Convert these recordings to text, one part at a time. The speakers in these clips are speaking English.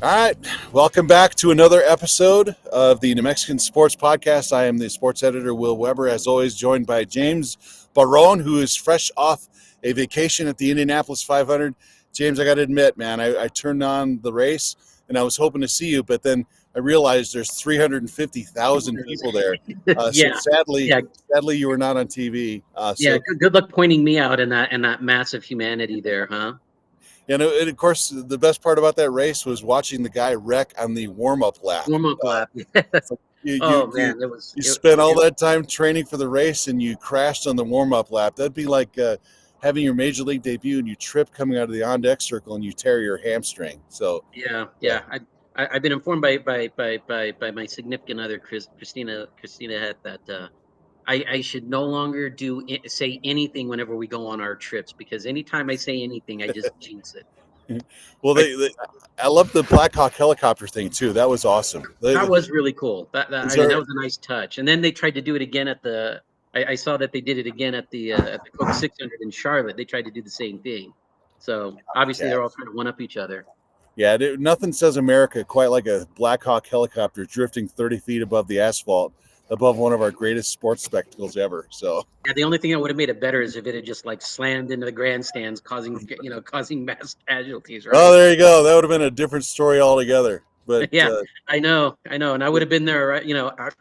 All right, welcome back to another episode of the New Mexican Sports Podcast. I am the sports editor, Will Weber, as always, joined by James Barron, who is fresh off a vacation at the Indianapolis 500. James, I got to admit, man, I turned on the race, and I was hoping to see you, but then I realized there's 350,000 people there. So Yeah, sadly, yeah, sadly, you were not on TV. yeah. Good luck pointing me out in that massive humanity there, huh? And of course, the best part about that race was watching the guy wreck on the warm-up lap. Warm up lap. You you Oh you man, it was you it, spent all it, that time training for the race and you crashed on the warm-up lap. That'd be like having your major league debut and you trip coming out of the on-deck circle and you tear your hamstring. So, yeah, yeah. yeah. I've been informed by my significant other, Christina had that I should no longer say anything whenever we go on our trips because anytime I say anything, I just jinx it. Well, I, I love the Black Hawk helicopter thing too. That was awesome. That was really cool. Is I mean, that there, was a nice touch. And then they tried to do it again at the. I saw that they did it again at the Coke 600 in Charlotte. They tried to do the same thing. So obviously yeah, they're all trying to one up each other. yeah. Nothing says America quite like a Black Hawk helicopter drifting 30 feet above the asphalt, above one of our greatest sports spectacles ever. So. Yeah, the only thing that would have made it better is if it had just like slammed into the grandstands, causing mass casualties, Oh, right? there you go. That would have been a different story altogether. But Yeah, I know, and I would have been there, right?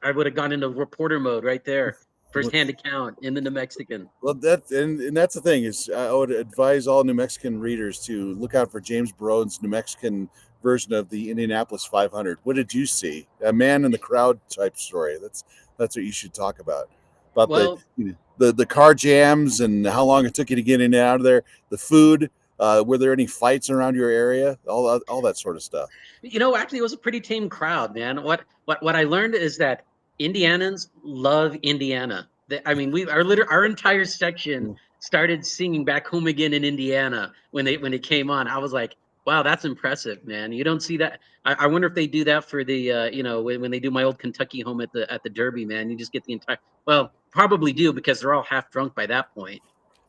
I would have gone into reporter mode right there, firsthand account in the New Mexican. well, and that's the thing is I would advise all New Mexican readers to look out for James Barron's New Mexican version of the Indianapolis 500. What did you see? A man in the crowd type story. That's what you should talk about. About the Well, the car jams and how long it took you to get in and out of there. The food. Were there any fights around your area? All that sort of stuff. Actually, it was a pretty tame crowd, man. What I learned is that Indianans love Indiana. I mean, our entire section started singing "Back Home Again" in Indiana when it came on. I was like, wow, that's impressive, man. You don't see that. I wonder if they do that for the when they do my old Kentucky home at the Derby, man. You just get the entire. Well, probably do because they're all half drunk by that point.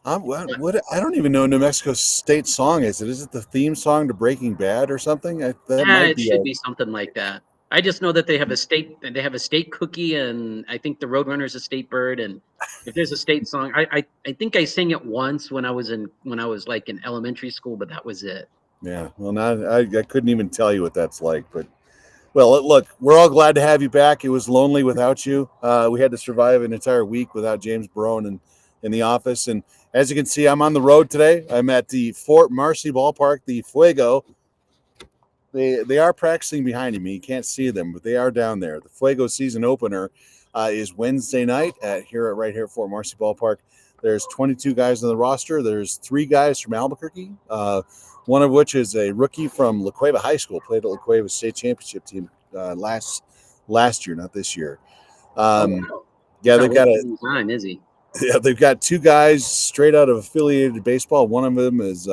What I don't even know New Mexico's state song is it? Is it the theme song to Breaking Bad or something? That Yeah, might it be should be something like that. I just know that they have a state cookie, and I think the Roadrunner's a state bird. And if there's a state song, I think I sang it once when I was like in elementary school, but that was it. yeah. Well, now I couldn't even tell you what that's like, but well, look, we're all glad to have you back. It was lonely without you. We had to survive an entire week without James Barone in the office, and as you can see, I'm on the road today. I'm at the Fort Marcy Ballpark, the Fuego. They are practicing behind me. You can't see them, but they are down there. The Fuego season opener is Wednesday night right here at Fort Marcy Ballpark. There's 22 guys on the roster. There's 3 guys from Albuquerque, one of which is a rookie from La Cueva High School. Played at La Cueva State Championship team last year, not this year. Oh Um, wow, yeah, he's not they've got wasting any time, is he? yeah, they've got 2 guys straight out of affiliated baseball. One of them is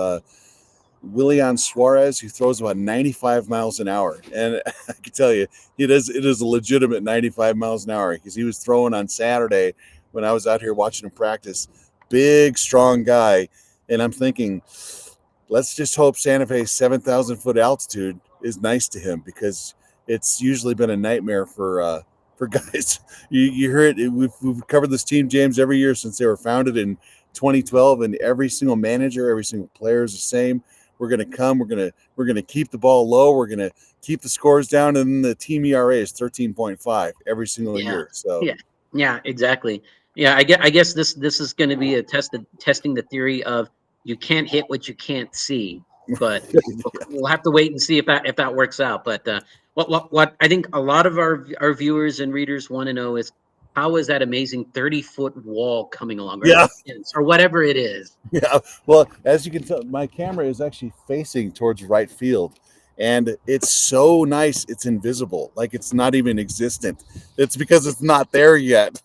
Willian Suarez, who throws about 95 miles an hour. And I can tell you, it is a legitimate 95 miles an hour because he was throwing on Saturday when I was out here watching him practice. Big, strong guy. And I'm thinking, let's just hope Santa Fe's 7,000-foot altitude is nice to him because it's usually been a nightmare for guys. You hear it. We've covered this team, James, every year since they were founded in 2012, and every single manager, every single player is the same. We're going to come. We're going to keep the ball low. We're going to keep the scores down, and the team ERA is 13.5 every single Yeah, year. So yeah, yeah, exactly. Yeah, I guess this is going to be a testing the theory of you can't hit what you can't see, but we'll have to wait and see if that works out. But what I think a lot of our viewers and readers want to know is how is that amazing 30-foot wall coming along, or yeah, that fence, or whatever it is. yeah. Well, as you can tell, my camera is actually facing towards right field, and it's so nice. It's invisible, like it's not even existent. It's because it's not there yet.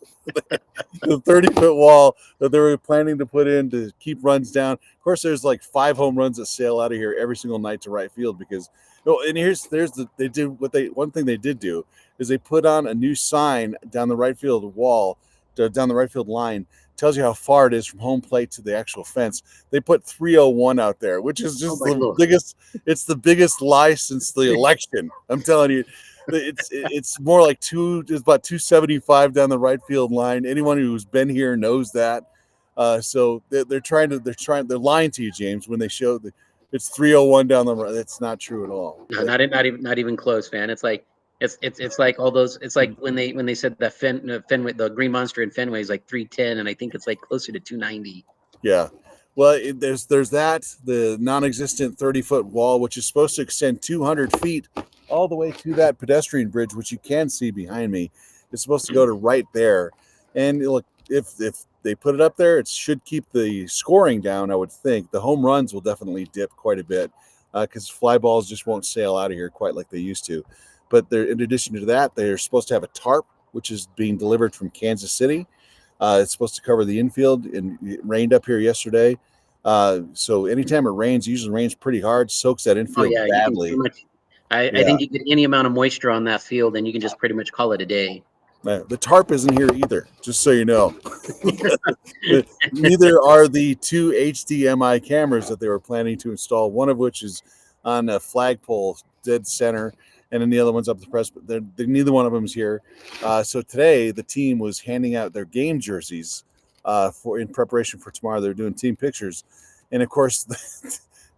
The 30-foot wall that they were planning to put in to keep runs down. Of course, there's like 5 home runs that sail out of here every single night to right field because and they did one thing they did do is they put on a new sign down the right field wall, down the right field line tells you how far it is from home plate to the actual fence. They put 301 out there, which is Oh just my the lord. biggest. It's the biggest lie since the election. I'm telling you, it's more like it's about 275 down the right field line. Anyone who's been here knows that. So they're lying to you, James, when they show that it's 301 down the right. That's not true at all. No, not even close, man. It's like it's like all those. It's like when they said that Fenway, the Green Monster in Fenway is like 310, and I think it's like closer to 290. Yeah. Well, there's that the non-existent 30-foot wall, which is supposed to extend 200 feet all the way to that pedestrian bridge, which you can see behind me. It's supposed to go to right there, and look, if they put it up there, it should keep the scoring down. I would think the home runs will definitely dip quite a bit because fly balls just won't sail out of here quite like they used to. But in addition to that, they're supposed to have a tarp, which is being delivered from Kansas City. It's supposed to cover the infield, and it rained up here yesterday. So anytime it rains, it usually rains pretty hard, soaks that Oh infield yeah, you can pretty badly. much. I Yeah. think you get any amount of moisture on that field, and you can just pretty much call it a day. The tarp isn't here either, just so you know. Neither are the two HDMI cameras that they were planning to install, one of which is on a flagpole dead center, and then the other one's up the press. But neither one of them is here. So today, the team was handing out their game jerseys for in preparation for tomorrow. They're doing team pictures, and of course,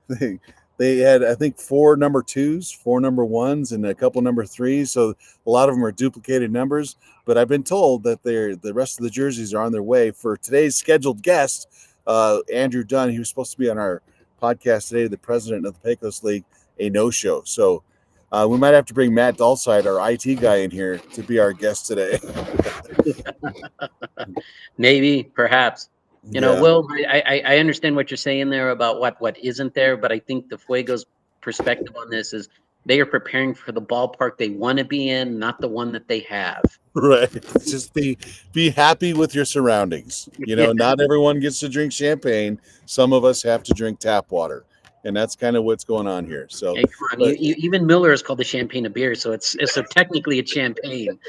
they they had I think four number twos, four number ones, and a couple number threes. So a lot of them are duplicated numbers. But I've been told that the rest of the jerseys are on their way for today's scheduled guest, Andrew Dunn. He was supposed to be on our podcast today, the president of the Pecos League, a no-show. So we might have to bring Matt Dalside, our IT guy, in here to be our guest today. Maybe, perhaps. Yeah. Will, I understand what you're saying there about what isn't there, but I think the Fuego's perspective on this is they are preparing for the ballpark they want to be in, not the one that they have. Right. Just be happy with your surroundings. Yeah. Not everyone gets to drink champagne. Some of us have to drink tap water. And that's kind of what's going on here. So, Hey, come on. but Even Miller is called the champagne of beer, it's so technically it's champagne.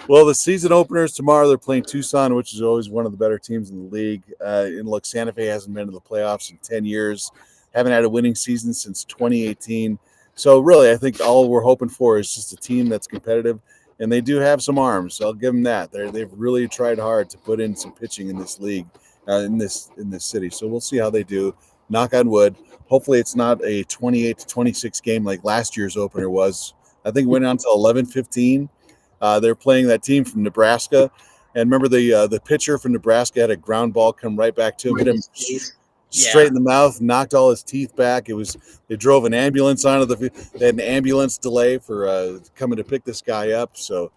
well, the season opener is tomorrow. They're playing Tucson, which is always one of the better teams in the league. And look, Santa Fe hasn't been to the playoffs in 10 years, haven't had a winning season since 2018. So, really, I think all we're hoping for is just a team that's competitive. And they do have some arms. So I'll give them that. They've really tried hard to put in some pitching in this league, in this city. So we'll see how they do. Knock on wood. Hopefully, it's not a 28-26 game like last year's opener was. I think it went on until 11:15. They're playing that team from Nebraska, and remember the pitcher from Nebraska had a ground ball come right back to him, hit him straight Yeah. in the mouth, knocked all his teeth back. They drove an ambulance onto they had an ambulance delay for coming to pick this guy up. So,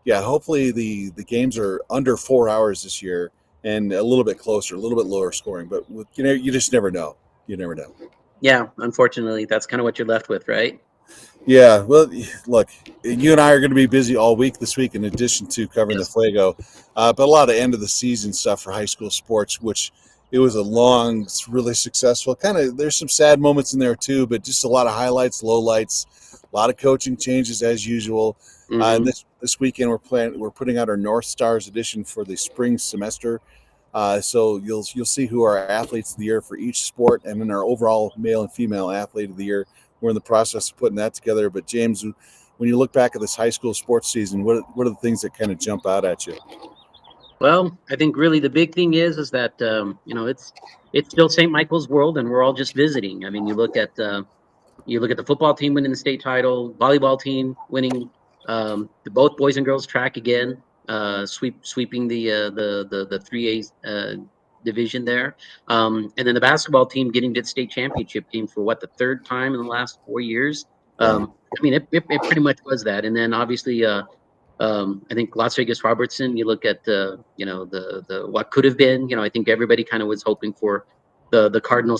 yeah, hopefully the games are under 4 hours this year and a little bit closer, a little bit lower scoring. But you just never know. You never know. Yeah, unfortunately, that's kind of what you're left with, right? Yeah, well, look, you and I are going to be busy all week this week, in addition to covering the Yes. Fuego, but a lot of end of the season stuff for high school sports, which it was a long, really successful. Kind of, there's some sad moments in there too, but just a lot of highlights, lowlights, a lot of coaching changes as usual. And Hmm. this weekend we're putting out our North Stars edition for the spring semester. So you'll see who are athletes of the year for each sport, and then our overall male and female athlete of the year. We're in the process of putting that together. But James, when you look back at this high school sports season, what are the things that kind of jump out at you? Well, I think really the big thing is that it's still St. Michael's World, and we're all just visiting. I mean, you look at the football team winning the state title, volleyball team winning the both boys and girls track again, sweeping the 3A division there, and then the basketball team getting to the state championship team for what, the third time in the last 4 years. Yeah. I mean, it pretty much was that, and then obviously. I think Las Vegas Robertson. You look at the what could have been. I think everybody kind of was hoping for the Cardinal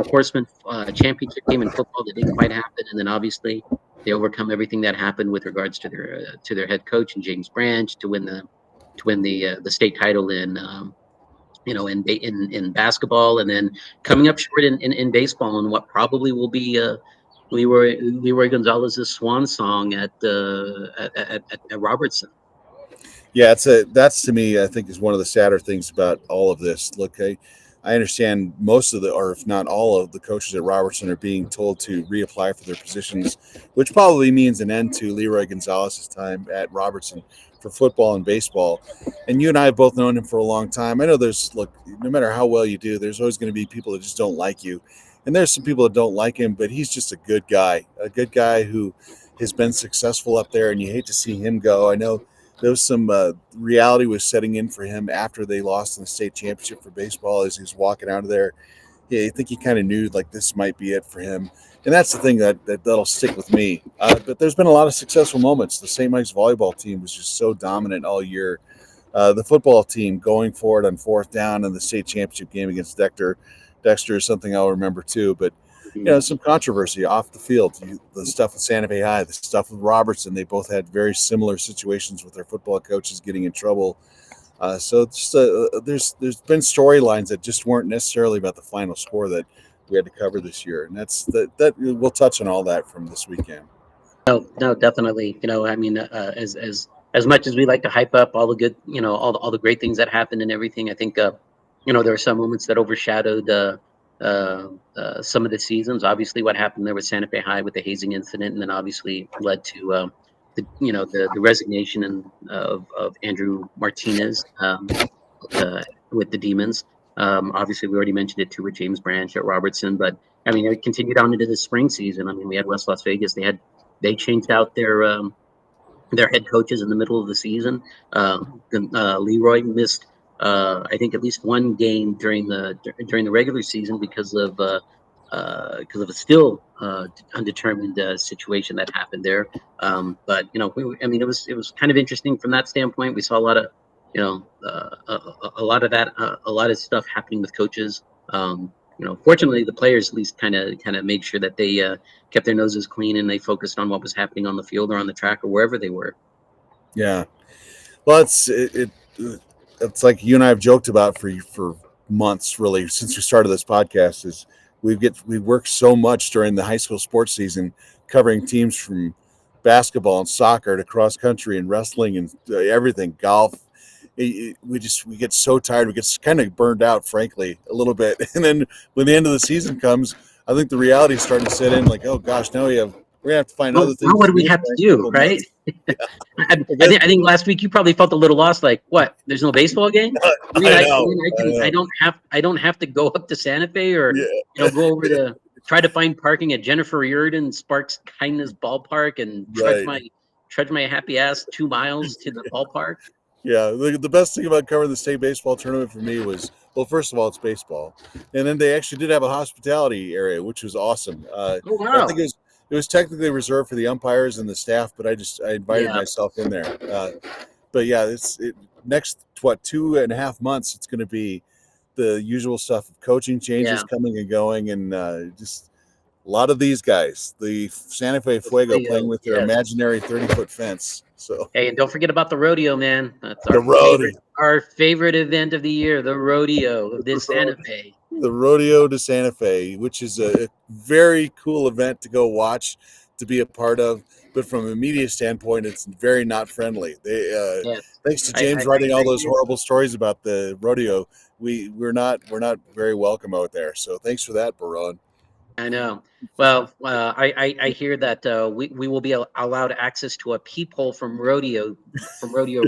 Horsemen championship game in football that didn't quite happen, and then obviously they overcome everything that happened with regards to their head coach and James Branch to win the state title in basketball, and then coming up short in baseball, and what probably will be Leroy Gonzalez's swan song at Robertson. Yeah, that's to me, I think, is one of the sadder things about all of this. Look, I understand most of the, or if not all of the coaches at Robertson are being told to reapply for their positions, which probably means an end to Leroy Gonzalez's time at Robertson for football and baseball. And you and I have both known him for a long time. I know look, no matter how well you do, there's always going to be people that just don't like you. And there's some people that don't like him, but he's just a good guy who has been successful up there, and you hate to see him go. I know there was some reality was setting in for him after they lost in the state championship for baseball as he was walking out of there. Yeah, I think he kind of knew like this might be it for him, and that's the thing that'll stick with me. But there's been a lot of successful moments. The St. Mike's volleyball team was just so dominant all year. The football team going for it on fourth down in the state championship game against Dexter is something I'll remember too. But some controversy off the field. The stuff with Santa Fe High, the stuff with Robertson, they both had very similar situations with their football coaches getting in trouble. So it's just, there's been storylines that just weren't necessarily about the final score that we had to cover this year, and that we'll touch on all that from this weekend. No, definitely. I mean, as much as we like to hype up all the good, all the great things that happened and everything, I think, there are some moments that overshadowed some of the seasons. Obviously, what happened there with Santa Fe High with the hazing incident, and then obviously led to the resignation of Andrew Martinez with the Demons. Obviously, we already mentioned it too with James Branch at Robertson, but I mean, it continued on into the spring season. I mean, we had West Las Vegas. They changed out their head coaches in the middle of the season. Leroy missed, I think, at least one game during the regular season because of a still undetermined situation that happened there. But I mean, it was kind of interesting from that standpoint. We saw a lot of a lot of that, a lot of stuff happening with coaches. Fortunately, the players at least kind of made sure that they kept their noses clean and they focused on what was happening on the field or on the track or wherever they were. Yeah, well, it's like you and I have joked about for months, really, since we started this podcast. Is we work so much during the high school sports season, covering teams from basketball and soccer to cross country and wrestling and everything, golf. We get so tired. We get kind of burned out, frankly, a little bit. And then when the end of the season comes, I think the reality is starting to set in. Like, oh gosh, we're gonna have to find Well, other now things what to do we do have for to the next do, couple of right? months. I think last week you probably felt a little lost. Like, what? There's no baseball game? I mean, I know. I don't have to go up to Santa Fe or Yeah. go over to try to find parking at Jennifer Riordan Sparks Kindness Ballpark and Right. trudge my happy ass 2 miles to the ballpark. Yeah, the best thing about covering the state baseball tournament for me was, well, first of all, it's baseball, and then they actually did have a hospitality area, which was awesome. Oh I think wow! it was technically reserved for the umpires and the staff, but I invited Yeah, myself in there. But yeah, next 2.5 months. It's going to be the usual stuff of coaching changes yeah. coming and going, and just a lot of these guys, the Santa Fe Fuego, playing with their Yes. imaginary 30-foot fence. So Hey, and don't forget about the rodeo, man. That's the roadie. our favorite event of the year, the rodeo of this Santa Fe. The Rodeo de Santa Fe, which is a very cool event to go watch, to be a part of. But from a media standpoint, it's very not friendly. Yes, Thanks to I James writing all agree. those horrible stories about the rodeo, we're not very welcome out there. So thanks for that, Barron. I know. Well, I hear that we will be allowed access to a peephole from Rodeo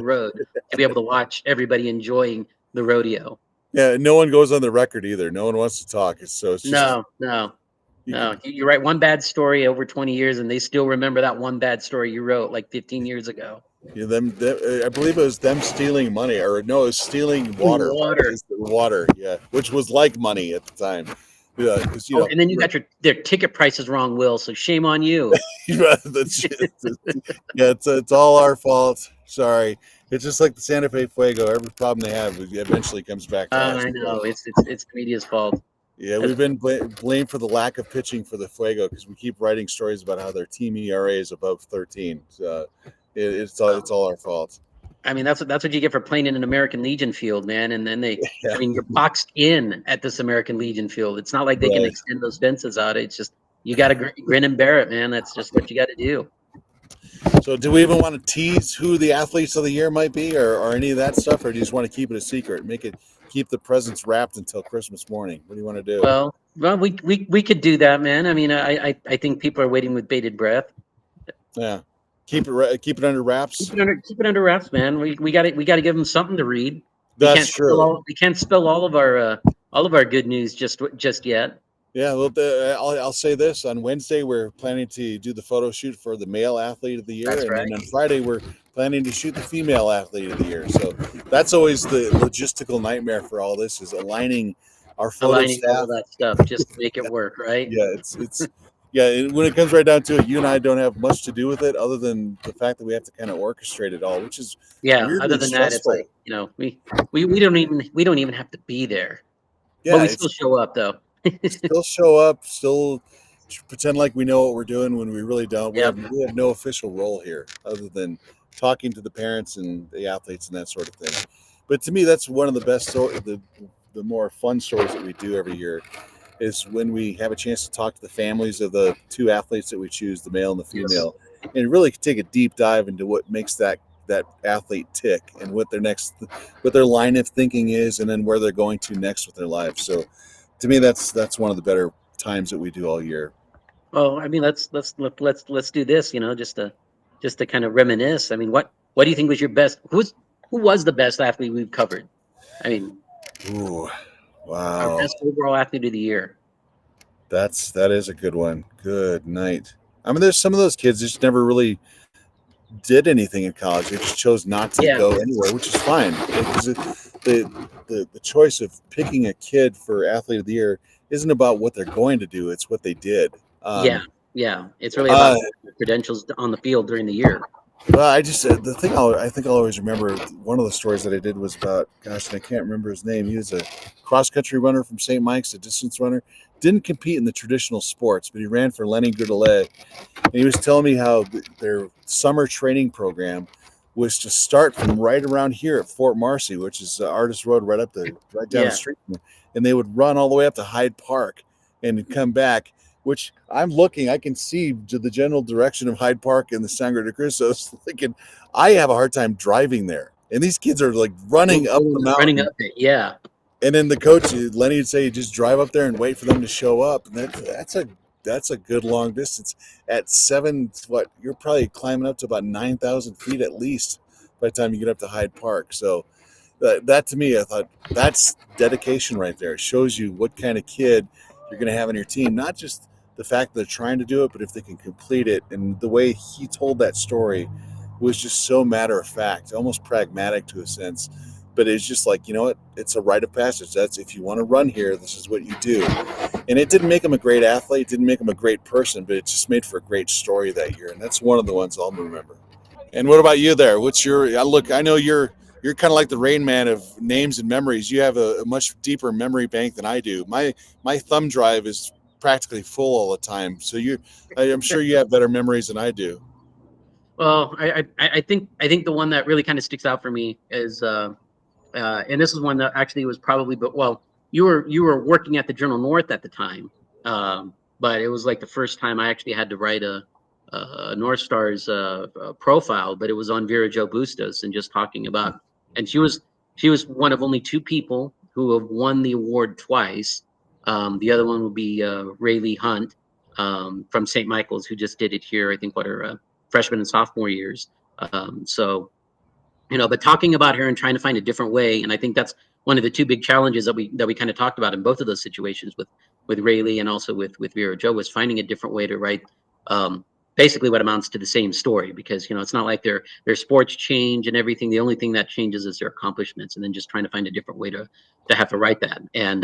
Road to be able to watch everybody enjoying the rodeo. Yeah, no one goes on the record either. No one wants to talk. It's just No, no, you no. can. You write one bad story over 20 years, and they still remember that one bad story you wrote like 15 years ago. I believe it was them stealing money, or no, it was stealing water. Water. Water, yeah, which was like money at the time. Yeah, because Oh, and then you got their ticket prices wrong, Will. So shame on you. yeah, it's all our fault. Sorry, it's just like the Santa Fe Fuego. Every problem they have eventually comes back to us. I know it's the media's fault. Yeah, we've been blamed for the lack of pitching for the Fuego because we keep writing stories about how their team ERA is above 13. So it's all our fault. I mean, that's what you get for playing in an American Legion field, man. And then Yeah. I mean, you're boxed in at this American Legion field. It's not like they can extend those fences out. It's just you got to grin and bear it, man. That's just what you got to do. So, do we even want to tease who the athletes of the year might be, or any of that stuff, or do you just want to keep it a secret, keep the presents wrapped until Christmas morning? What do you want to do? Well, we could do that, man. I mean, I think people are waiting with bated breath. Yeah, keep it under wraps. Keep it under wraps, man. We got to give them something to read. That's true. We can't spill all of our good news just yet. Yeah, well, I'll say this: on Wednesday, we're planning to do the photo shoot for the male athlete of the year, That's and then right. on Friday, we're planning to shoot the female athlete of the year. So that's always the logistical nightmare for all this, is aligning our photo Aligning all staff. of that stuff just to make it work, right? Yeah, it's yeah. When it comes right down to it, you and I don't have much to do with it, other than the fact that we have to kind of orchestrate it all, which is Yeah. Other weirdly than that, it's like stressful. we don't even have to be there, but Yeah, we it's still show up though. still show up, still pretend like we know what we're doing when we really don't. Yep. We have no official role here other than talking to the parents and the athletes and that sort of thing. But to me, that's one of the best the more fun stories that we do every year, is when we have a chance to talk to the families of the two athletes that we choose, the male and the Yes. female, and really take a deep dive into what makes that athlete tick, and what their line of thinking is, and then where they're going to next with their lives. So to me, that's one of the better times that we do all year. Well, I mean, let's do this. Just to kind of reminisce. I mean, what do you think was your best? Who was the best athlete we've covered? I mean, Ooh, our wow, best overall athlete of the year. that is a good one. Good night. I mean, there's some of those kids that just never really did anything in college. They just chose not to Yeah. go anywhere, which is fine. Because the choice of picking a kid for athlete of the year isn't about what they're going to do; it's what they did. Yeah. Yeah. It's really about Uh, the credentials on the field during the year. Well, I just the thing I think I'll always remember, one of the stories that I did was about, gosh, and I can't remember his name. He was a cross country runner from St. Mike's, a distance runner. Didn't compete in the traditional sports, but he ran for Lenny Gourdelet, and he was telling me how their summer training program was to start from right around here at Fort Marcy, which is Artist Road, right down the Yeah. street, and they would run all the way up to Hyde Park and come back. Which I'm looking, I can see to the general direction of Hyde Park and the Sangre de Cristo. Thinking, I have a hard time driving there, and these kids are like running up the Running up mountain. it. Yeah. And then the coach Lenny would say, just drive up there and wait for them to show up. And that's a good long distance. At seven, what, you're probably climbing up to about 9,000 feet at least by the time you get up to Hyde Park. So that to me, I thought, that's dedication right there. It shows you what kind of kid you're going to have on your team. Not just the fact that they're trying to do it, but if they can complete it. And the way he told that story was just so matter of fact, almost pragmatic to a sense. But it's just like, you know what? It's a rite of passage. That's, if you want to run here, this is what you do. And it didn't make him a great athlete, it didn't make him a great person, but it just made for a great story that year. And that's one of the ones I'll remember. And what about you there? What's your look? I know you're kind of like the Rain Man of names and memories. You have a much deeper memory bank than I do. My thumb drive is practically full all the time. So I'm sure you have better memories than I do. Well, I think the one that really kind of sticks out for me is and this is one that actually was probably, but well, you were working at the Journal North at the time, but it was like the first time I actually had to write a North Star's profile, but it was on Vera Jo Bustos and just talking about, and she was one of only two people who have won the award twice. The other one would be Rayleigh Hunt from St. Michael's, who just did it here. I think what her freshman and sophomore years. So but talking about her and trying to find a different way, and I think that's one of the two big challenges that we kind of talked about in both of those situations with Rayleigh and also with Vera Jo, was finding a different way to write um, basically what amounts to the same story, because it's not like their sports change and everything. The only thing that changes is their accomplishments, and then just trying to find a different way to have to write that. And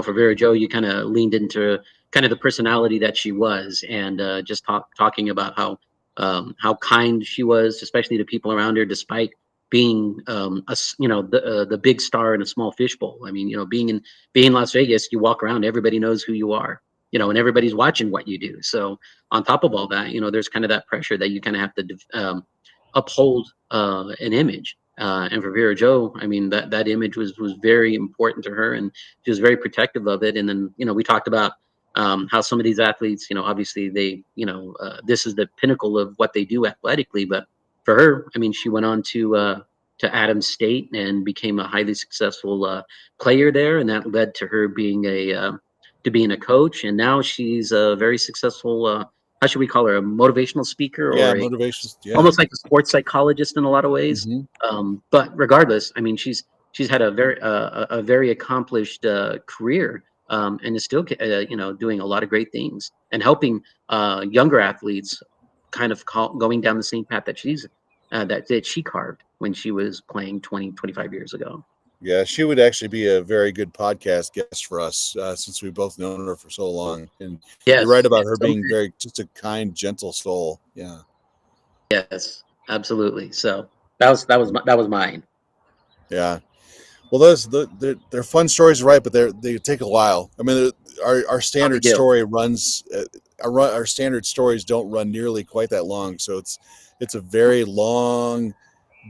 for Vera Jo, you kind of leaned into kind of the personality that she was, and just talking about how kind she was, especially to people around her, despite being the big star in a small fishbowl. I mean, being in Las Vegas, you walk around, everybody knows who you are, and everybody's watching what you do. So on top of all that, there's kind of that pressure that you kind of have to uphold an image. And for Vera Jo, I mean, that image was very important to her, and she was very protective of it. And then we talked about how some of these athletes, obviously this is the pinnacle of what they do athletically. But for her, I mean, she went on to Adams State and became a highly successful player there, and that led to her being a coach. And now she's a very successful. How should we call her? A motivational speaker Yeah, or motivations. Yeah. almost like a sports psychologist in a lot of ways. Hmm. But regardless, I mean, she's had a very accomplished career, and is still doing a lot of great things and helping younger athletes kind of going down the same path that that she carved when she was playing 20, 25 years ago. Yeah, she would actually be a very good podcast guest for us, since we've both known her for so long. And you're right Yes, about yes, her being very just a kind, gentle soul. Yeah. yes, absolutely. So that was mine. Yeah. Well, they're fun stories, right? But they take a while. I mean, our How they standard do. story runs. Our standard stories don't run nearly quite that long, so it's a very long,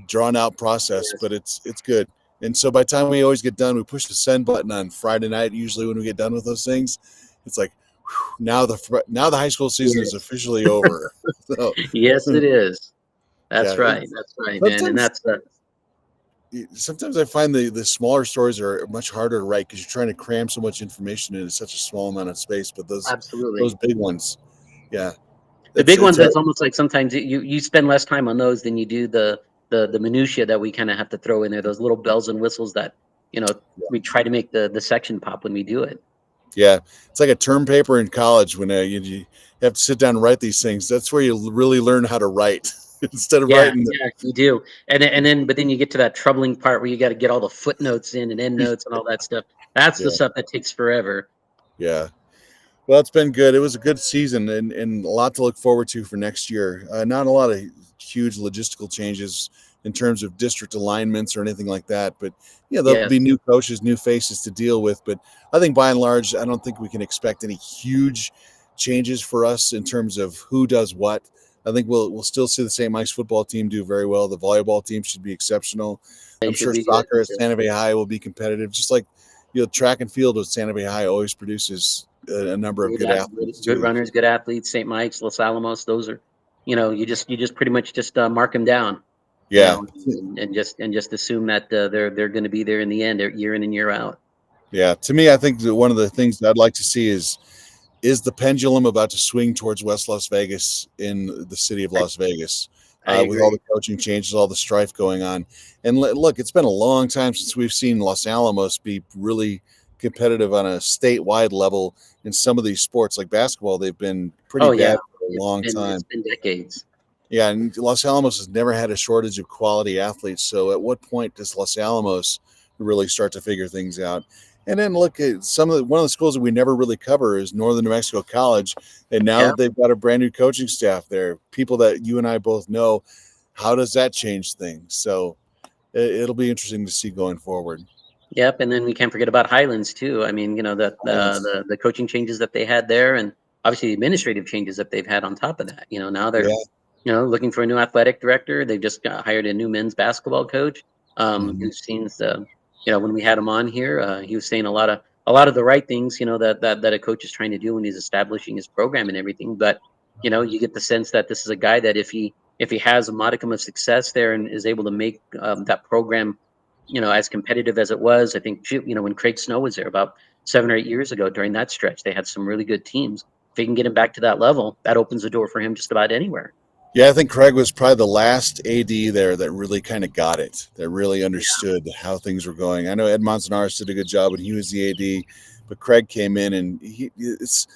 drawn out process, Yes. but it's good. And so by the time we always get done, we push the send button on Friday night. Usually, when we get done with those things, it's like, whew, now the high school season is Yes. officially over. So, Yes, it is. yeah, That's right. That's right, man. And sometimes that's sometimes I find the smaller stories are much harder to write because you're trying to cram so much information into such a small amount of space. But those absolutely. big ones, yeah, The it's big it's ones, a it's almost like sometimes you spend less time on those than you do the minutia that we kind of have to throw in there, those little bells and whistles that, we try to make the section pop when we do it. yeah, it's like a term paper in college when you have to sit down and write these things. That's where you really learn how to write instead of Yeah, writing. yeah, you do. But then you get to that troubling part where you got to get all the footnotes in and end notes and all that stuff. That's the Yeah, stuff that takes forever. yeah. Well, it's been good. It was a good season and a lot to look forward to for next year. Not a lot of huge logistical changes in terms of district alignments or anything like that. But yeah, there'll be Yes, new coaches, new faces to deal with. But I think by and large, I don't think we can expect any huge changes for us in terms of who does what. I think we'll still see the St. Mike's football team do very well. The volleyball team should be exceptional. they I'm should sure be good. soccer at Santa Fe High will be competitive, just like track and field with Santa Fe High always produces a number of good athletes Good too. runners, good athletes. St. Mike's, Los Alamos, those are, you just pretty much just mark them down, Yeah, and just assume that they're going to be there in the end, year in and year out. yeah. To me, I think that one of the things that I'd like to see is the pendulum about to swing towards West Las Vegas in the city of I, Las Vegas, I with all agree. the coaching changes, all the strife going on. And look, it's been a long time since we've seen Los Alamos be really competitive on a statewide level in some of these sports, like basketball. They've been pretty Oh yeah, bad for a long it's time. been decades. Yeah, and Los Alamos has never had a shortage of quality athletes. So at what point does Los Alamos really start to figure things out? And then look at one of the schools that we never really cover is Northern New Mexico College. And now Yeah. that they've got a brand new coaching staff there, people that you and I both know, how does that change things? So it'll be interesting to see going forward. Yep, and then we can't forget about Highlands too. I mean, Highlands. the coaching changes that they had there, and obviously the administrative changes that they've had on top of that. Now they're Yeah. looking for a new athletic director. They've just hired a new men's basketball coach. Hmm. Who seems when we had him on here, he was saying a lot of the right things. That a coach is trying to do when he's establishing his program and everything. But you get the sense that this is a guy that if he has a modicum of success there and is able to make that program as competitive as it was. I think, when Craig Snow was there about 7 or 8 years ago during that stretch, they had some really good teams. If he can get him back to that level, that opens the door for him just about anywhere. Yeah, I think Craig was probably the last AD there that really kind of got it, that really Yeah. understood how things were going. I know Ed Manzanares did a good job when he was the AD, but Craig came in and it's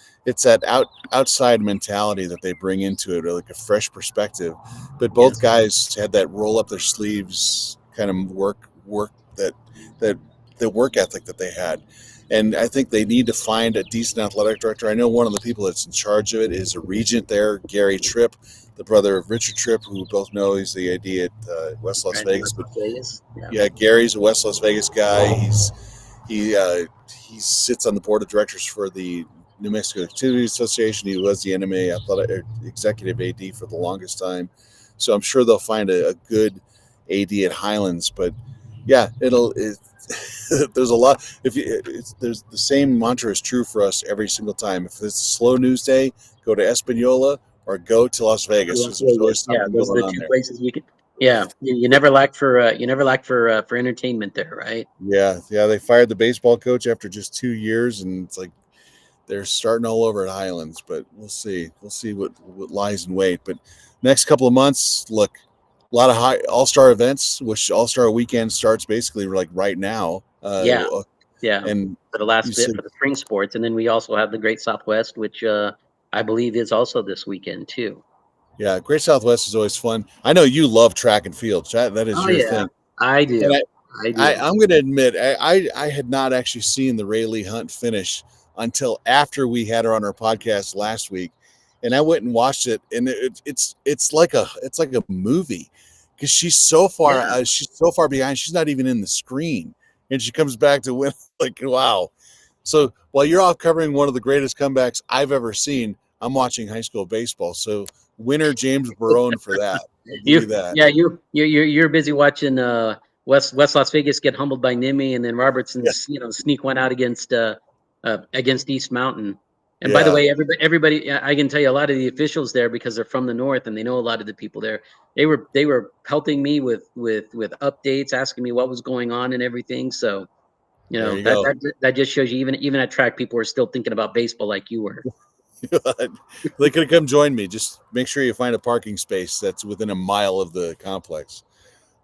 that outside mentality that they bring into it, or like a fresh perspective. But both Yes. guys had that roll up their sleeves kind of work that the work ethic that they had. And I think they need to find a decent athletic director. I know one of the people that's in charge of it is a regent there, Gary Tripp, the brother of Richard Tripp, who we both know he's the AD at West Las Right in Vegas. West But Las Vegas. Yeah. yeah, Gary's a West Las Vegas guy. He sits on the board of directors for the New Mexico Activity Association. He was the NMA executive AD for the longest time. So I'm sure they'll find a good AD at Highlands. But yeah, there's a lot. There's the same mantra is true for us every single time. If it's a slow news day, go to Espanola or go to Las Vegas Las because there's always Vegas. Yeah, something those are going the on two there. places we could. Yeah, you never lack for entertainment there, right? Yeah, yeah. They fired the baseball coach after just 2 years, and it's like they're starting all over at Highlands. But we'll see. We'll see what lies in wait. But next couple of months, look, a lot of high all-star events, which all-star weekend starts basically like right now. Yeah, yeah. And For the you last bit said, for the spring sports, and then we also have the Great Southwest, which I believe is also this weekend too. yeah, Great Southwest is always fun. I know you love track and field. That is Oh your yeah, thing. I And do. I do. I'm going to admit, I had not actually seen the Rayleigh Hunt finish until after we had her on our podcast last week, and I went and watched it, and it's like a movie because Yeah. she's so far behind. She's not even in the screen, and she comes back to win. Like, wow. So while you're off covering one of the greatest comebacks I've ever seen, I'm watching high school baseball. So winner James Barron for that. I'll give you that. You're busy watching West Las Vegas get humbled by Nimi, and then Yeah, Robertson's sneak one out against East Mountain. And by the yeah. way, everybody, I can tell you a lot of the officials there, because they're from the north and they know a lot of the people there. They were pelting me with updates, asking me what was going on and everything. So There you that go. that just shows you, even at track, people are still thinking about baseball like you were. They could have come join me. Just make sure you find a parking space that's within a mile of the complex.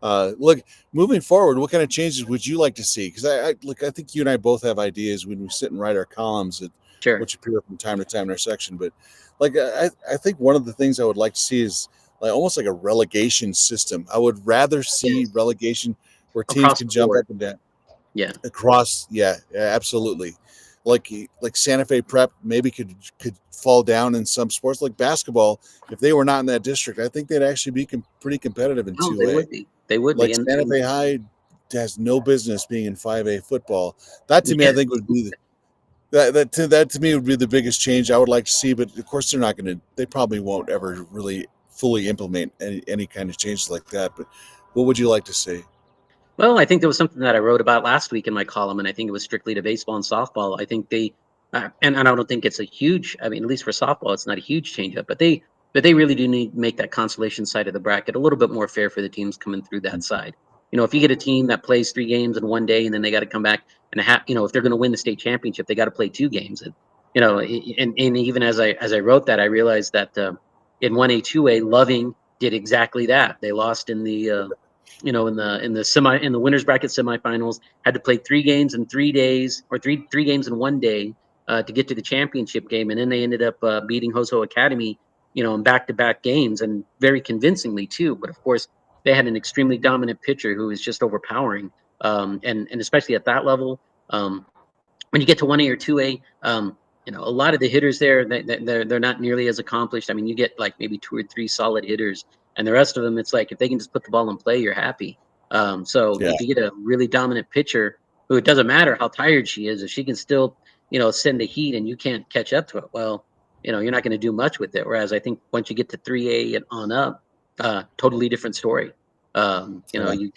Look, moving forward, what kind of changes would you like to see? Because I think you and I both have ideas when we sit and write our columns that Sure. which appear from time to time in our section. But I think one of the things I would like to see is like almost like a relegation system. I would rather see Yes. relegation where teams Across can the jump board. up and down Yeah. across. Yeah, yeah, absolutely. Like Santa Fe Prep maybe could fall down in some sports like basketball. If they were not in that district, I think they'd actually be pretty competitive in No, they 2A. would be. They would be. Like And, Santa and Fe High has no business being in 5A football. That to me, I yes. think would be that to me would be the biggest change I would like to see. But of course, they're not going to. They probably won't ever really fully implement any kind of changes like that. But what would you like to see? Well, I think there was something that I wrote about last week in my column, and I think it was strictly to baseball and softball. I think and I don't think it's a huge. I mean, at least for softball, it's not a huge change up, but they really do need to make that consolation side of the bracket a little bit more fair for the teams coming through that side. If you get a team that plays 3 games in one day, and then they got to come back and if they're going to win the state championship, they got to play 2 games. And even as I wrote that, I realized that in 1A, 2A, Loving did exactly that. They lost in the winners bracket semifinals, had to play 3 games in 3 days, or three games in one day, to get to the championship game, and then they ended up beating Hoso Academy, in back-to-back games, and very convincingly too. But of course, they had an extremely dominant pitcher who was just overpowering, and especially at that level. When you get to 1A or 2A, a lot of the hitters there, they're not nearly as accomplished. I mean, you get like maybe 2 or 3 solid hitters, and the rest of them, it's like if they can just put the ball in play, you're happy. So Yeah, if you get a really dominant pitcher who, it doesn't matter how tired she is, if she can still, send the heat and you can't catch up to it, well, you're not going to do much with it. Whereas I think once you get to 3A and on up, totally different story. yeah, You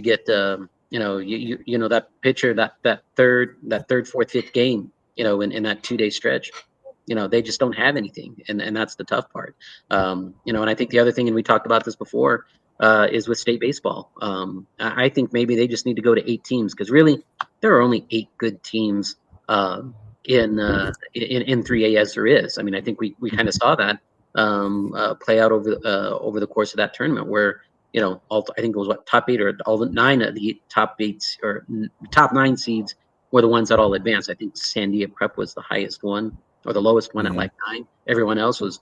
get that pitcher, that third, fourth, fifth game, in that 2 day stretch, they just don't have anything, and that's the tough part. And I think the other thing, and we talked about this before, is with state baseball. I think maybe they just need to go to 8 teams, because really there are only 8 good teams in 3A as there is. I mean, I think we kind of saw that play out over the course of that tournament, where I think it was what, top 8, or all the 9 of the top 8 or top 9 seeds were the ones that all advanced. I think Sandia Prep was the highest one, or the lowest one at mhm, like 9. Everyone else was,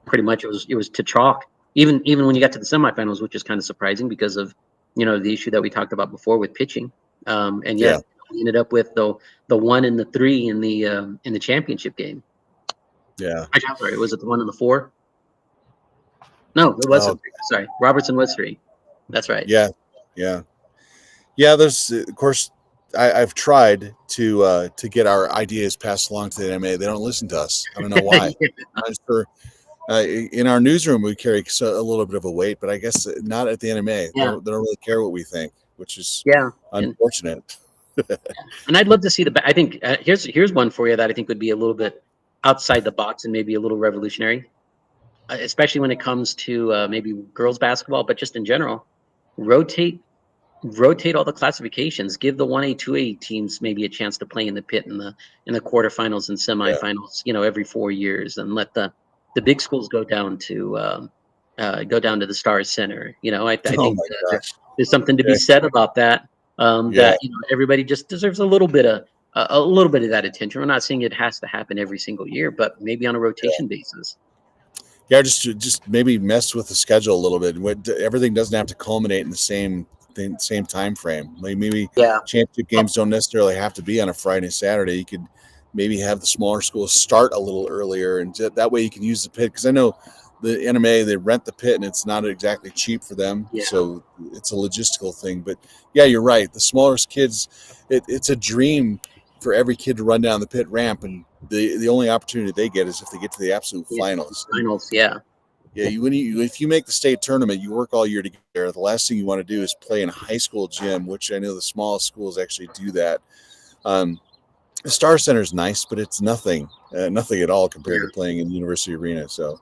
pretty much it was to chalk. Even when you got to the semifinals, which is kind of surprising because of the issue that we talked about before with pitching, and yeah, yet we ended up with the 1 and the 3 in the championship game. yeah. Actually, I'm sorry, was it the 1 and the 4? No, it Oh, wasn't. Sorry, Robertson was 3. That's right. yeah, yeah, yeah. There's of course I've tried to get our ideas passed along to the NMA. They don't listen to us. I don't know why. I'm not sure. In our newsroom, we carry a little bit of a weight, but I guess not at the NMA. Yeah. They don't really care what we think. which is Yeah, unfortunate. and I'd love to see I think here's one for you that I think would be a little bit outside the box and maybe a little revolutionary, especially when it comes to maybe girls basketball, but just in general. Rotate rotate all the classifications. Give the 1A, 2A teams maybe a chance to play in the pit in the quarterfinals and Yeah. semifinals. Every 4 years, and let the big schools go down to the Stars Center. I Oh think my gosh. there's something to be Yeah. said about that. Yeah. That everybody just deserves a little bit of a little bit of that attention. We're not saying it has to happen every single year, but maybe on a rotation basis. Yeah, just maybe mess with the schedule a little bit. Everything doesn't have to culminate in the same time frame. Like maybe Yeah, championship games don't necessarily have to be on a Friday and Saturday. You could maybe have the smaller schools start a little earlier, and that way you can use the pit. Because I know the NMA, they rent the pit, and it's not exactly cheap for them, yeah, so it's a logistical thing. But yeah, you're right. The smaller kids, it's a dream for every kid to run down the pit ramp, and the only opportunity they get is if they get to the absolute yeah. finals. And Finals, yeah, yeah, if you make the state tournament, you work all year together. The last thing you want to do is play in a high school gym, which I know the smallest schools actually do that. Um, the Star Center is nice, but it's nothing at all compared to yeah. playing in the University Arena. So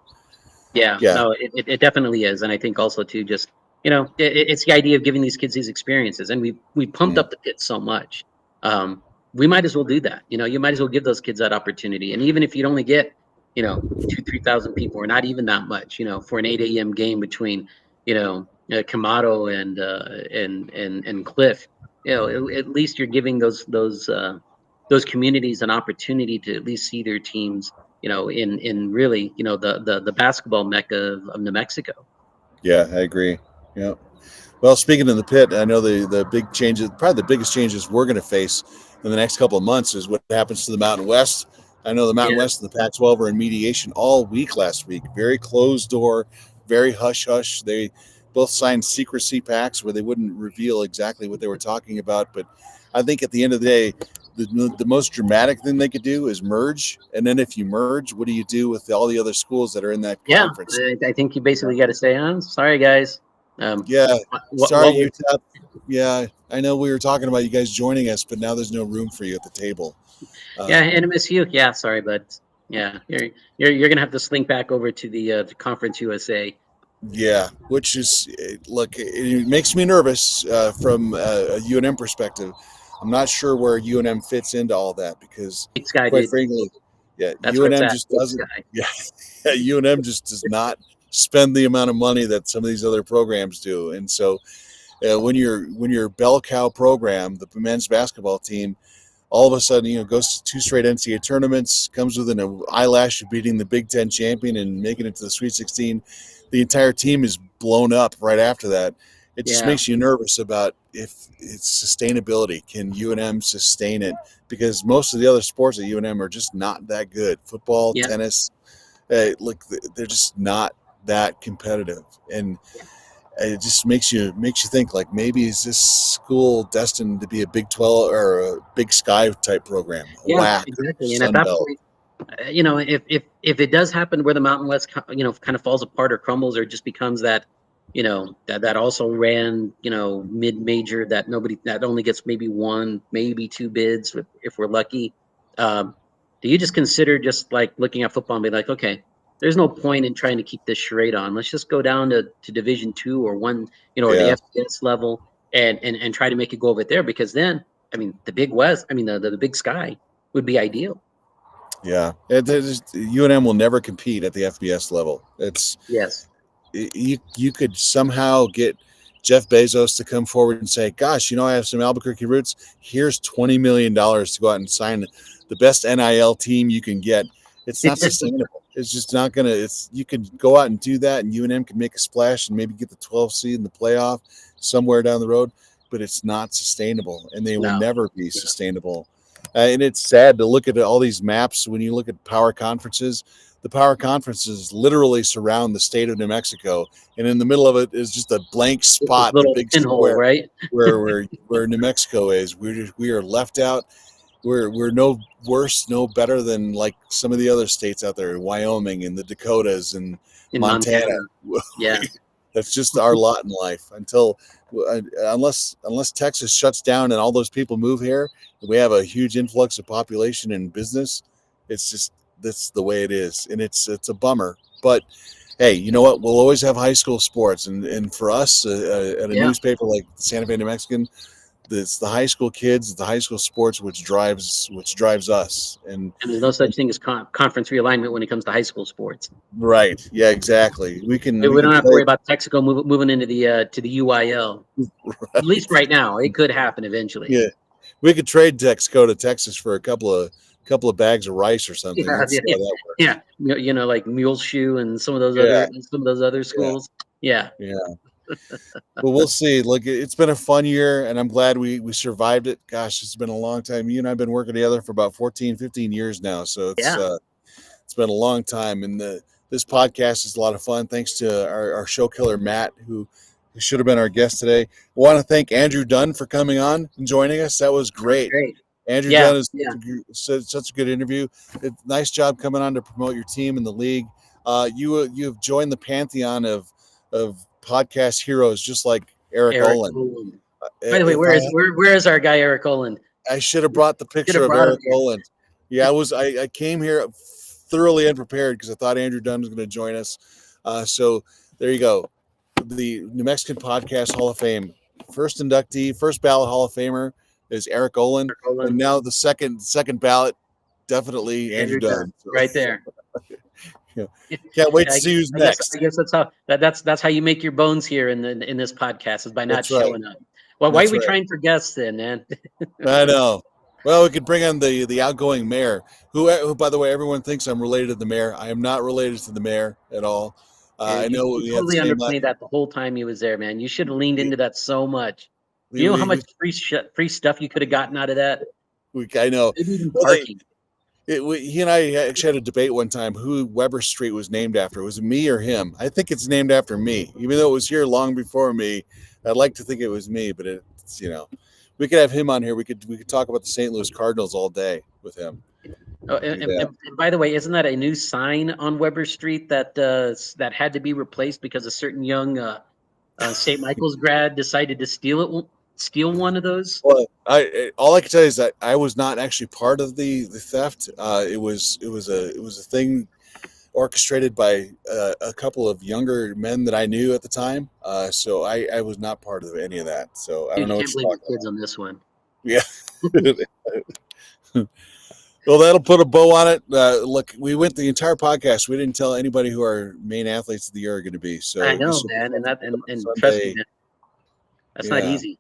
Yeah, yeah, no, it definitely is, and I think also too, just it's the idea of giving these kids these experiences, and we pumped mm, up the pit so much. Um, we might as well do that. You might as well give those kids that opportunity, and even if you'd only get 2,000-3,000 people, or not even that much, for an 8 a.m. game between Kamado and Cliff, at least you're giving those communities an opportunity to at least see their teams in really, the basketball mecca of New Mexico. yeah, I agree. Yeah. Well, speaking of the pit, I know the big changes, probably the biggest changes we're going to face in the next couple of months is what happens to the Mountain West. I know the Mountain Yeah, West and the Pac-12 were in mediation all week last week. Very closed door, very hush hush. They both signed secrecy pacts where they wouldn't reveal exactly what they were talking about. But I think at the end of the day, the most dramatic thing they could do is merge. And then if you merge, what do you do with all the other schools that are in that yeah. conference? I think you basically got to say, "I'm sorry, guys. Um, Yeah, sorry, what we're Utah. Yeah, I know we were talking about you guys joining us, but now there's no room for you at the table. yeah, Um, NMSU. Yeah, sorry, but yeah, you're gonna have to slink back over to the Conference USA. yeah, which is look, it makes me nervous from a UNM perspective. I'm not sure where UNM fits into all that because, Big Sky, quite dude. frankly, yeah, That's where it's UNM at. just Big doesn't. Sky. Yeah, UNM just does not spend the amount of money that some of these other programs do, and so when you're a bell cow program, the men's basketball team, all of a sudden, goes to two straight NCAA tournaments, comes within an eyelash of beating the Big Ten champion and making it to the Sweet 16. The entire team is blown up right after that. It just Yeah, makes you nervous about if it's sustainability. Can UNM sustain it? Because most of the other sports at UNM are just not that good. Football, yeah, tennis, look, they're just not that competitive. And it just makes you think like maybe is this school destined to be a Big 12 or a Big Sky type program, a yeah, WAC, exactly. And at Sun that Belt. point, if it does happen where the Mountain West, kind of falls apart or crumbles, or just becomes that, that also ran, mid-major, that only gets maybe one, maybe two bids if we're lucky. Um, do you just consider just like looking at football and be like, okay, there's no point in trying to keep this charade on. Let's just go down to Division II or one, or the Yeah, FBS level, and try to make it go over there, because then, I mean, the Big West, I mean, the Big Sky would be ideal. yeah. UNM will never compete at the FBS level. Yes. You could somehow get Jeff Bezos to come forward and say, "Gosh, I have some Albuquerque roots. Here's $20 million to go out and sign the best NIL team you can get." It's not sustainable. It's just not gonna. It's you can go out and do that, and UNM can make a splash and maybe get the 12 seed in the playoff somewhere down the road, but it's not sustainable, and they will No. never be No. sustainable. And it's sad to look at all these maps when you look at power conferences. The power conferences literally surround the state of New Mexico, and in the middle of it is just a blank Just this spot, the little big pinhole, square right? where New Mexico is. We are left out. We're no worse, no better than like some of the other states out there, Wyoming and the Dakotas and In Montana. Montana. Yeah. That's just our lot in life. Unless Texas shuts down and all those people move here, we have a huge influx of population and business. It's just that's the way it is, and it's a bummer. But hey, you know what? We'll always have high school sports, and for us at a Yeah. newspaper like Santa Fe New Mexican, it's the high school kids, the high school sports, which drives us. And there's no such thing as conference realignment when it comes to high school sports. Right, yeah, exactly. We can We don't have to play. worry about Texaco moving into the to the UIL. Right. At least right now, it could happen eventually. Yeah, we could trade Texaco to Texas for a couple of bags of rice or something. Yeah, Let's see how that works. yeah. Like Muleshoe and some of those Yeah, other schools. Yeah. yeah. Well, we'll see. Look, it's been a fun year, and I'm glad we survived it. Gosh, it's been a long time. You and I've been working together for about 14, 15 years now, so it's been a long time. And this podcast is a lot of fun. Thanks to our show killer Matt, who should have been our guest today. I want to thank Andrew Dunn for coming on and joining us. That was great. Andrew Dunn is such a good interview. Nice job coming on to promote your team in the league. You've joined the pantheon of podcast heroes, just like Eric Olin. By the way, where is our guy Eric Olin? I should have brought the picture of Eric Olin. Yeah, I came here thoroughly unprepared because I thought Andrew Dunn was going to join us. So there you go. The New Mexican Podcast Hall of Fame first inductee, first ballot Hall of Famer is Eric Olin, and now the second ballot, definitely Andrew Dunn. So. Right there. Yeah. Can't wait to see who's next. I guess that's how you make your bones here in this podcast, is by not showing up. Well, why are we trying for guests then, man? I know. Well, we could bring on the outgoing mayor, who, by the way, everyone thinks I'm related to the mayor. I am not related to the mayor at all. I know you totally underplayed that the whole time he was there, man. You should have leaned into that so much. You know how much free stuff you could have gotten out of that? I know. Maybe even parking. He and I actually had a debate one time who Weber Street was named after. Was it me or him? I think it's named after me, even though it was here long before me. I'd like to think it was me, but it's we could have him on here. We could talk about the St. Louis Cardinals all day with him. Oh, and by the way, isn't that a new sign on Weber Street that had to be replaced because a certain young St. Michael's grad decided to steal one of those? Well, all I can tell you is that I was not actually part of the theft. It was a thing orchestrated by a couple of younger men that I knew at the time. So I was not part of any of that. So I don't know. I can't believe the kids on this one. Yeah. Well, that'll put a bow on it. Look, we went the entire podcast. We didn't tell anybody who our main athletes of the year are going to be. So I know, man, and trust me, man, that's not easy.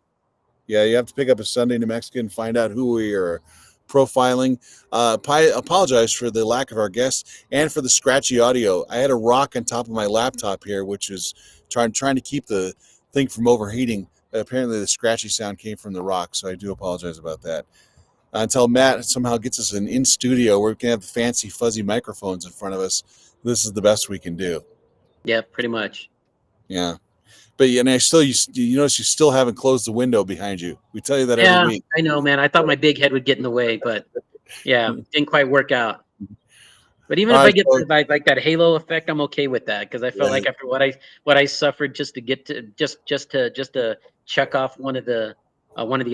Yeah, you have to pick up a Sunday New Mexican, find out who we are profiling. Apologize for the lack of our guests and for the scratchy audio. I had a rock on top of my laptop here, which is trying to keep the thing from overheating. Apparently, the scratchy sound came from the rock, so I do apologize about that. Until Matt somehow gets us an in studio where we can have the fancy fuzzy microphones in front of us, this is the best we can do. Yeah, pretty much. Yeah. But you notice you still haven't closed the window behind you. We tell you that every week. I know, man. I thought my big head would get in the way, but didn't quite work out. But even if I get like that halo effect, I'm okay with that, because I felt like after what I suffered just to get to just to check off one of the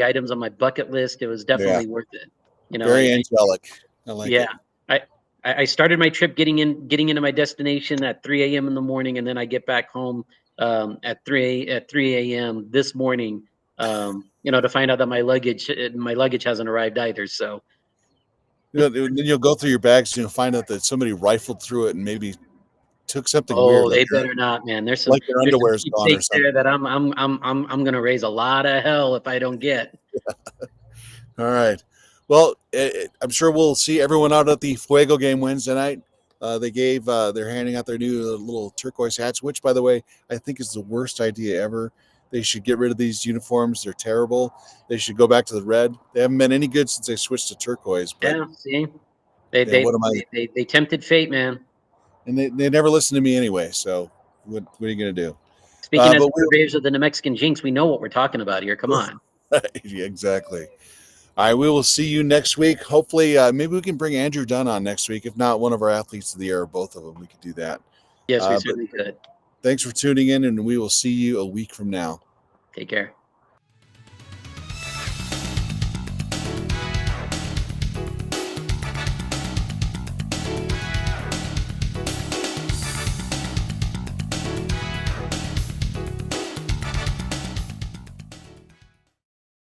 items on my bucket list, it was definitely worth it. Very angelic. I like it. I started my trip getting into my destination at 3 a.m. in the morning, and then I get back home at 3 a.m. this morning, to find out that my luggage hasn't arrived either. So then you'll go through your bags, find out that somebody rifled through it and maybe took something weird. Oh, they better not, man. There's some underwear's gone or something there that I'm gonna raise a lot of hell if I don't get. All right. Well, I'm sure we'll see everyone out at the Fuego game Wednesday night. They're handing out their new little turquoise hats, which, by the way, I think is the worst idea ever. They should get rid of these uniforms. They're terrible. They should go back to the red. They haven't been any good since they switched to turquoise. But, see, they tempted fate, man. And they never listen to me anyway. So what are you going to do? Speaking as purveyors of the New Mexican jinx, we know what we're talking about here. Come on. Yeah, exactly. All right, we will see you next week. Hopefully, maybe we can bring Andrew Dunn on next week. If not, one of our athletes of the year, or both of them, we could do that. Yes, we certainly could. Thanks for tuning in, and we will see you a week from now. Take care.